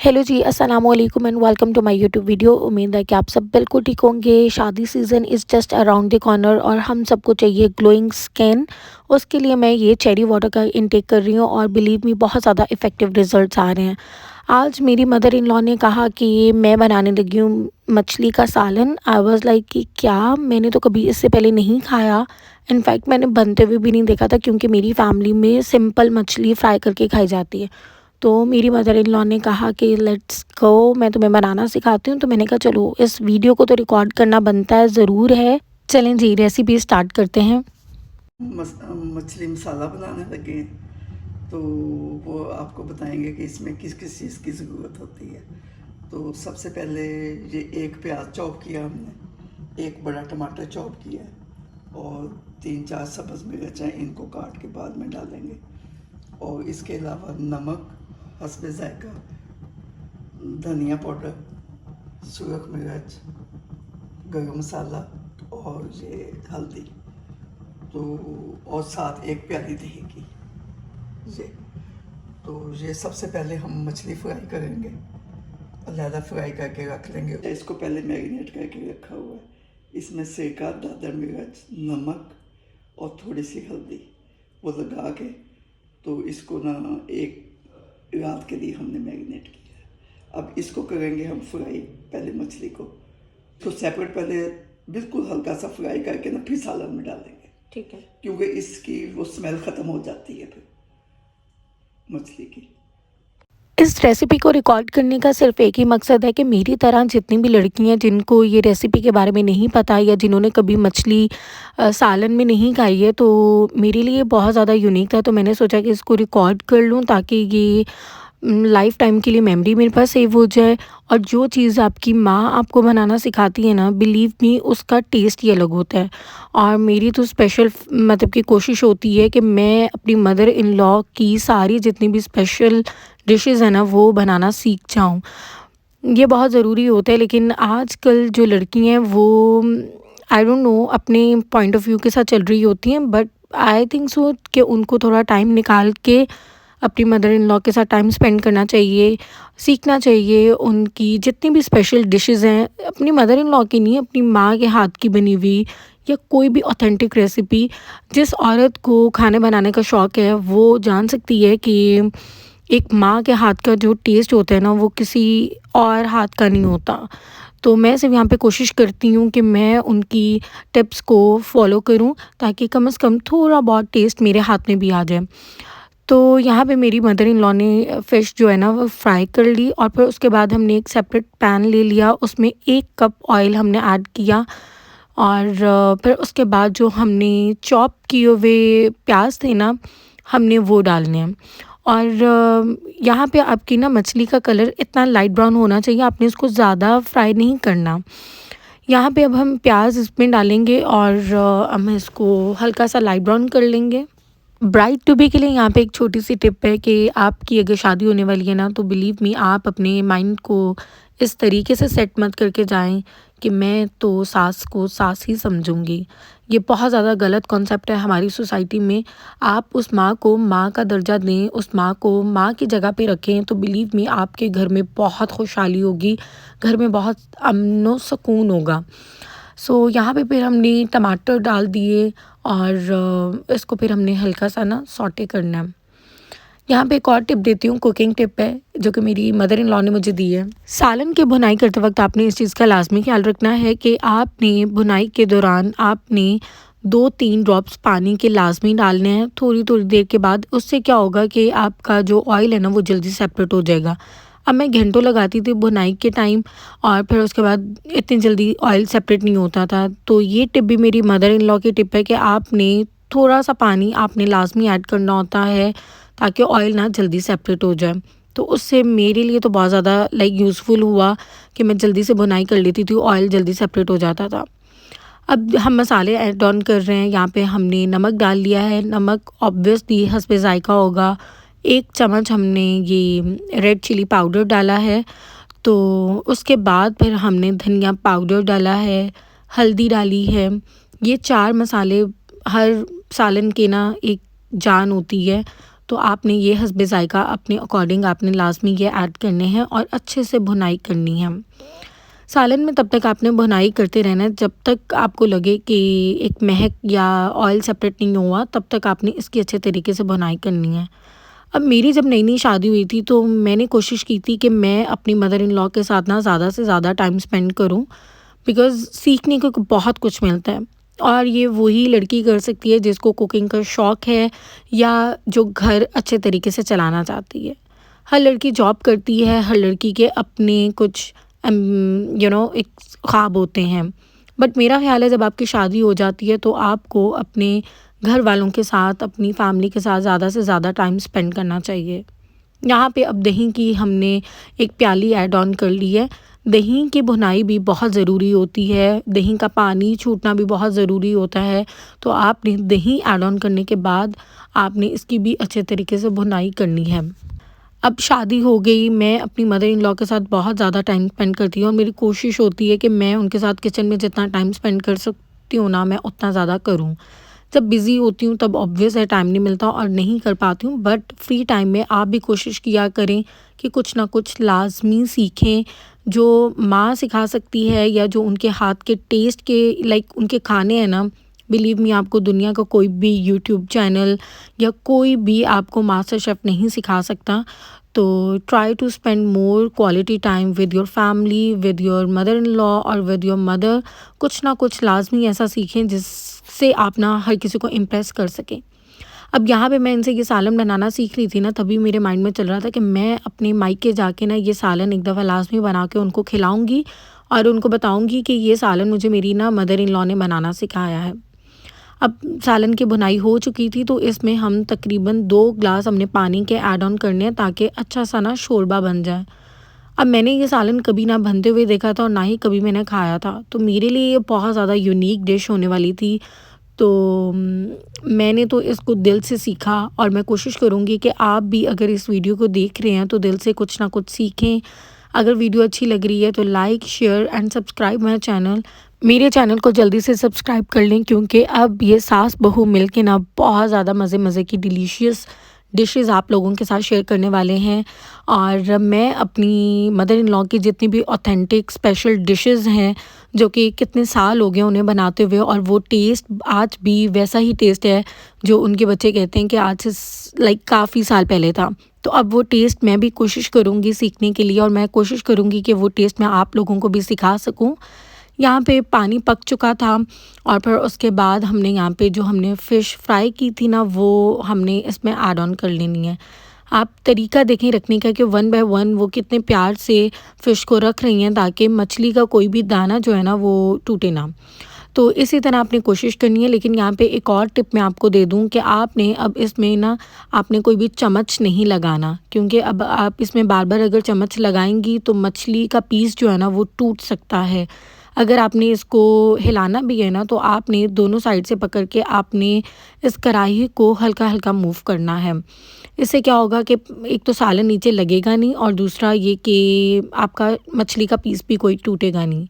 Hello जी, अस्सलाम वालेकुम and welcome to my YouTube video. उम्मीद है कि आप सब बिल्कुल ठीक होंगे। शादी season is just around the corner और हम सबको चाहिए ग्लोइंग स्किन। उसके लिए मैं ये चेरी वाटर का इंटेक कर रही हूँ और बिलीव मी बहुत ज़्यादा इफ़ेक्टिव रिजल्ट्स आ रहे हैं। आज मेरी मदर इन लॉ ने कहा कि मैं बनाने लगी हूँ मछली का सालन। आई वाज़ लाइक कि क्या, मैंने तो कभी इससे पहले नहीं खाया। इनफैक्ट मैंने बनते हुए भी नहीं देखा था क्योंकि मेरी फैमिली में सिंपल मछली फ्राई करके खाई जाती है। तो मेरी मदर इन लॉ ने कहा कि लेट्स गो, मैं तुम्हें बनाना सिखाती हूँ। तो मैंने कहा चलो, इस वीडियो को तो रिकॉर्ड करना बनता है, ज़रूर है। चलें जी, रेसिपी स्टार्ट करते हैं। मछली मसाला बनाने लगे हैं तो वो आपको बताएंगे कि इसमें किस किस चीज़ की ज़रूरत होती है। तो सबसे पहले ये एक प्याज चॉप किया हमने, एक बड़ा टमाटर चॉप किया और 3-4 सब्ज़ मिर्च हैं, इनको काट के बाद में डालेंगे। और इसके अलावा नमक हस्बे ज़ायका, धनिया पाउडर, सुरख मिर्च, गरम मसाला और ये हल्दी, तो और साथ एक प्याली दही की। ये तो ये सबसे पहले हम मछली फ्राई करेंगे, अलहदा फ्राई करके रख लेंगे। इसको पहले मैरिनेट करके रखा हुआ है। इसमें सिरका, दादर मिर्च, नमक और थोड़ी सी हल्दी वो लगा के, तो इसको ना एक रात के लिए हमने मैरिनेट किया है। अब इसको करेंगे हम फ्राई, पहले मछली को तो सेपरेट पहले बिल्कुल हल्का सा फ्राई करके ना फिर सालन में डालेंगे। ठीक है। क्योंकि इसकी वो स्मेल ख़त्म हो जाती है फिर मछली की। इस रेसिपी को रिकॉर्ड करने का सिर्फ एक ही मकसद है कि मेरी तरह जितनी भी लड़कियां जिनको ये रेसिपी के बारे में नहीं पता या जिन्होंने कभी मछली सालन में नहीं खाई है, तो मेरे लिए बहुत ज़्यादा यूनिक था। तो मैंने सोचा कि इसको रिकॉर्ड कर लूँ ताकि ये लाइफ टाइम के लिए मेमोरी मेरे पास सेव हो जाए। और जो चीज़ आपकी माँ आपको बनाना सिखाती है ना, बिलीव मी, उसका टेस्ट ही अलग होता है। और मेरी तो स्पेशल मतलब कि कोशिश होती है कि मैं अपनी मदर इन लॉ की सारी जितनी भी स्पेशल डिशेज़ हैं ना, वो बनाना सीख जाऊँ। ये बहुत ज़रूरी होता है, लेकिन आजकल जो लड़की हैं वो आई डोंट नो अपने पॉइंट ऑफ व्यू के साथ चल रही होती हैं, बट आई थिंक सो कि उनको थोड़ा टाइम निकाल के अपनी मदर इन लॉ के साथ टाइम स्पेंड करना चाहिए, सीखना चाहिए। उनकी जितनी भी स्पेशल डिशेज़ हैं, अपनी मदर इन लॉ की नहीं, अपनी माँ के हाथ की बनी हुई या कोई भी ऑथेंटिक रेसिपी, जिस औरत को खाने बनाने का शौक़ है वो जान सकती है कि एक माँ के हाथ का जो टेस्ट होता है ना, वो किसी और हाथ का नहीं होता। तो मैं सिर्फ यहाँ पे कोशिश करती हूँ कि मैं उनकी टिप्स को फॉलो करूँ ताकि कम से कम थोड़ा बहुत टेस्ट मेरे हाथ में भी आ जाए। तो यहाँ पे मेरी मदर इन लॉ ने फ़िश जो है ना वो फ्राई कर ली और फिर उसके बाद हमने एक सेपरेट पैन ले लिया, उसमें 1 कप ऑयल हमने ऐड किया। और फिर उसके बाद जो हमने चॉप किए हुए प्याज थे ना, हमने वो डालने हैं। और यहाँ पे आपकी ना मछली का कलर इतना लाइट ब्राउन होना चाहिए, आपने इसको ज़्यादा फ्राई नहीं करना। यहाँ पे अब हम प्याज इसमें डालेंगे और हम इसको हल्का सा लाइट ब्राउन कर लेंगे। ब्राइड टू बी के लिए यहाँ पे एक छोटी सी टिप है कि आपकी अगर शादी होने वाली है ना, तो बिलीव मी, आप अपने माइंड को इस तरीके से सेट मत करके जाएं कि मैं तो सास को सास ही समझूंगी। ये बहुत ज़्यादा गलत कॉन्सेप्ट है हमारी सोसाइटी में। आप उस माँ को माँ का दर्जा दें, उस माँ को माँ की जगह पे रखें, तो बिलीव मी आपके घर में बहुत खुशहाली होगी, घर में बहुत अमन सुकून होगा। सो यहाँ पे फिर हमने टमाटर डाल दिए और इसको फिर हमने हल्का सा ना सॉटे करना है। यहाँ पे एक और टिप देती हूँ, कुकिंग टिप है जो कि मेरी मदर इन लॉ ने मुझे दी है। सालन की भुनाई करते वक्त आपने इस चीज़ का लाजमी ख्याल रखना है कि आपने भुनाई के दौरान आपने 2-3 ड्रॉप्स पानी के लाजमी डालने हैं थोड़ी थोड़ी देर के बाद। उससे क्या होगा कि आपका जो ऑयल है ना वो जल्दी सेपरेट हो जाएगा। अब मैं घंटों लगाती थी भुनाई के टाइम और फिर उसके बाद इतनी जल्दी ऑयल सेपरेट नहीं होता था। तो ये टिप भी मेरी मदर इन लॉ की टिप है कि आपने थोड़ा सा पानी आपने लाजमी ऐड करना होता है ताकि ऑयल ना जल्दी सेपरेट हो जाए। तो उससे मेरे लिए तो बहुत ज़्यादा लाइक यूज़फुल हुआ कि मैं जल्दी से भुनाई कर लेती थी, ऑयल जल्दी सेपरेट हो जाता था। अब हम मसाले ऐड ऑन कर रहे हैं। यहाँ पे हमने नमक डाल लिया है, नमक ऑब्वियसली हस्बे ज़ायका होगा। 1 चम्मच हमने ये रेड चिली पाउडर डाला है। तो उसके बाद फिर हमने धनिया पाउडर डाला है, हल्दी डाली है। ये 4 मसाले, हर सालन के ना एक जान होती है, तो आपने ये हस्बे ज़ायक़ा अपने अकॉर्डिंग आपने लाज़मी ये ऐड करने हैं और अच्छे से भुनाई करनी है। सालन में तब तक आपने भुनाई करते रहना है जब तक आपको लगे कि एक महक या ऑयल सेपरेट नहीं हुआ, तब तक आपने इसकी अच्छे तरीके से भुनाई करनी है। अब मेरी जब नई-नई शादी हुई थी तो मैंने कोशिश की थी कि मैं अपनी मदर इन लॉ के साथ ना ज़्यादा से ज़्यादा टाइम स्पेंड करूं, बिकॉज़ सीखने को बहुत कुछ मिलता है और ये वही लड़की कर सकती है जिसको कुकिंग का शौक़ है या जो घर अच्छे तरीके से चलाना चाहती है। हर लड़की जॉब करती है, हर लड़की के अपने कुछ एक ख्वाब होते हैं, बट मेरा ख़्याल है जब आपकी शादी हो जाती है तो आपको अपने घर वालों के साथ, अपनी फैमिली के साथ ज़्यादा से ज़्यादा टाइम स्पेंड करना चाहिए। यहाँ पे अब दही की हमने एक प्याली ऐड ऑन कर ली है। दही की भुनाई भी बहुत ज़रूरी होती है, दही का पानी छूटना भी बहुत ज़रूरी होता है। तो आपने दही ऐड ऑन करने के बाद आपने इसकी भी अच्छे तरीके से भुनाई करनी है। अब शादी हो गई, मैं अपनी मदर इन लॉ के साथ बहुत ज़्यादा टाइम स्पेंड करती हूँ और मेरी कोशिश होती है कि मैं उनके साथ किचन में जितना टाइम स्पेंड कर सकती हूँ ना, मैं उतना ज़्यादा करूँ। जब बिज़ी होती हूँ तब ऑब्वियस है टाइम नहीं मिलता और नहीं कर पाती हूँ, बट फ्री टाइम में आप भी कोशिश किया करें कि कुछ ना कुछ लाज़मी सीखें, जो माँ सिखा सकती है या जो उनके हाथ के टेस्ट के उनके खाने हैं ना, बिलीव मी आपको दुनिया का कोई भी यूट्यूब चैनल या कोई भी आपको मास्टर शेफ़ नहीं सिखा सकता। तो try to spend more quality time with your family, with your mother in law और विद योर मदर। कुछ ना कुछ लाज़मी ऐसा सीखें जिससे आप ना हर किसी को इम्प्रेस कर सकें। अब यहाँ पे मैं इनसे ये सालन बनाना सीख रही थी ना, तभी मेरे माइंड में चल रहा था कि मैं अपने मायके जाके ना ये सालन एक दफ़ा लाज़मी बना के उनको खिलाऊँगी और उनको बताऊँगी कि ये सालन मुझे मेरी ना मदर इन लॉ ने बनाना सिखाया है। अब सालन की भुनाई हो चुकी थी तो इसमें हम तकरीबन 2 ग्लास हमने पानी के ऐड ऑन करने हैं ताकि अच्छा सा ना शोरबा बन जाए। अब मैंने ये सालन कभी ना बनते हुए देखा था और ना ही कभी मैंने खाया था, तो मेरे लिए ये बहुत ज़्यादा यूनिक डिश होने वाली थी। तो मैंने तो इसको दिल से सीखा और मैं कोशिश करूँगी कि आप भी अगर इस वीडियो को देख रहे हैं तो दिल से कुछ ना कुछ सीखें। अगर वीडियो अच्छी लग रही है तो like, share and subscribe my channel. मेरे चैनल को जल्दी से सब्सक्राइब कर लें क्योंकि अब ये सास बहू मिल के ना बहुत ज़्यादा मज़े की डिलीशियस डिशेज़ आप लोगों के साथ शेयर करने वाले हैं। और मैं अपनी मदर इन लॉ की जितनी भी ऑथेंटिक स्पेशल डिशेज़ हैं जो कि कितने साल हो गए उन्हें बनाते हुए और वो टेस्ट आज भी वैसा ही टेस्ट है जो उनके बच्चे कहते हैं कि आज से काफ़ी साल पहले था। तो अब वो टेस्ट मैं भी कोशिश करूँगी सीखने के लिए और मैं कोशिश करूँगी कि वो टेस्ट मैं आप लोगों को भी सिखा सकूँ। यहाँ पे पानी पक चुका था और फिर उसके बाद हमने यहाँ पे जो हमने फ़िश फ्राई की थी ना, वो हमने इसमें ऐड ऑन कर लेनी है। आप तरीका देखें रखने का कि 1 बाय 1 वो कितने प्यार से फ़िश को रख रही हैं ताकि मछली का कोई भी दाना जो है ना वो टूटे ना। तो इसी तरह आपने कोशिश करनी है। लेकिन यहाँ पे एक और टिप मैं आपको दे दूँ कि आपने अब इसमें ना आपने कोई भी चम्मच नहीं लगाना, क्योंकि अब आप इसमें बार-बार अगर चम्मच लगाएँगी तो मछली का पीस जो है ना वो टूट सकता है। अगर आपने इसको हिलाना भी है ना तो आपने दोनों साइड से पकड़ के आपने इस कढ़ाई को हल्का-हल्का मूव करना है। इससे क्या होगा कि एक तो सालन नीचे लगेगा नहीं और दूसरा ये कि आपका मछली का पीस भी कोई टूटेगा नहीं।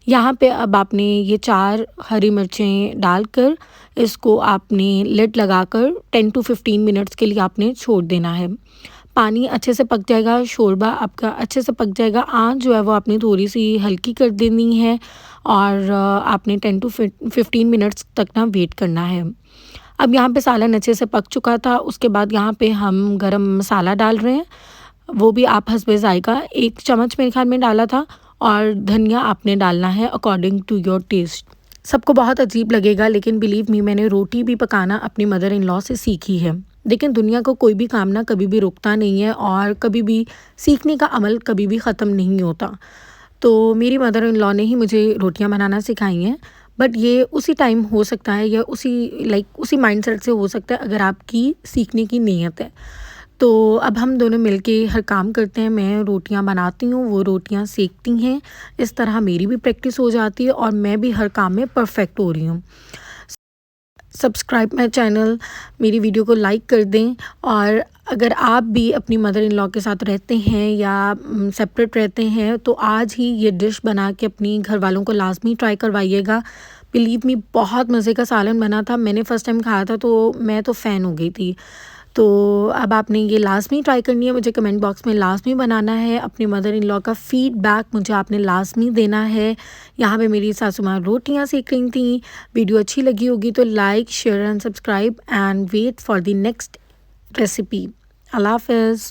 यहाँ पे अब आपने ये 4 हरी मिर्चें डालकर इसको आपने लिड लगाकर 10 टू 15 मिनट्स के लिए आपने छोड़ देना है। पानी अच्छे से पक जाएगा, शोरबा आपका अच्छे से पक जाएगा। आँच जो है वो आपने थोड़ी-सी हल्की कर देनी है और आपने 10 टू 15 मिनट्स तक ना वेट करना है। अब यहाँ पे सालन अच्छे से पक चुका था, उसके बाद यहाँ पे हम गरम मसाला डाल रहे हैं, वो भी आप हस्बे ज़ायक़ा 1 चम्मच मेरे ख़्याल में डाला था और धनिया आपने डालना है अकॉर्डिंग टू योर टेस्ट। सबको बहुत अजीब लगेगा लेकिन बिलीव मी मैंने रोटी भी पकाना अपनी मदर इन लॉ से सीखी है। लेकिन दुनिया को कोई भी काम ना कभी भी रुकता नहीं है और कभी भी सीखने का अमल कभी भी ख़त्म नहीं होता। तो मेरी मदर इन लॉ ने ही मुझे रोटियां बनाना सिखाई हैं, बट ये उसी टाइम हो सकता है या उसी माइंडसेट से हो सकता है अगर आपकी सीखने की नीयत है। तो अब हम दोनों मिलके हर काम करते हैं। मैं रोटियां बनाती हूँ, वो रोटियां सेकती हैं। इस तरह मेरी भी प्रैक्टिस हो जाती है और मैं भी हर काम में परफेक्ट हो रही हूँ। सब्सक्राइब माय चैनल, मेरी वीडियो को लाइक कर दें और अगर आप भी अपनी मदर इन लॉ के साथ रहते हैं या सेपरेट रहते हैं तो आज ही ये डिश बना के अपनी घर वालों को लाज़मी ट्राई करवाइएगा। बिलीव मी बहुत मज़े का सालन बना था। मैंने फ़र्स्ट टाइम खाया था तो मैं तो फ़ैन हो गई थी। तो अब आपने ये लाज़मी ट्राई करनी है, मुझे कमेंट बॉक्स में लाज़मी बनाना है, अपनी मदर इन लॉ का फ़ीडबैक मुझे आपने लाज़मी देना है। यहाँ पे मेरी सासू माँ रोटियाँ सेक रही थी। वीडियो अच्छी लगी होगी तो like, share and subscribe and wait for the next recipe. अल्लाह हाफ़िज़।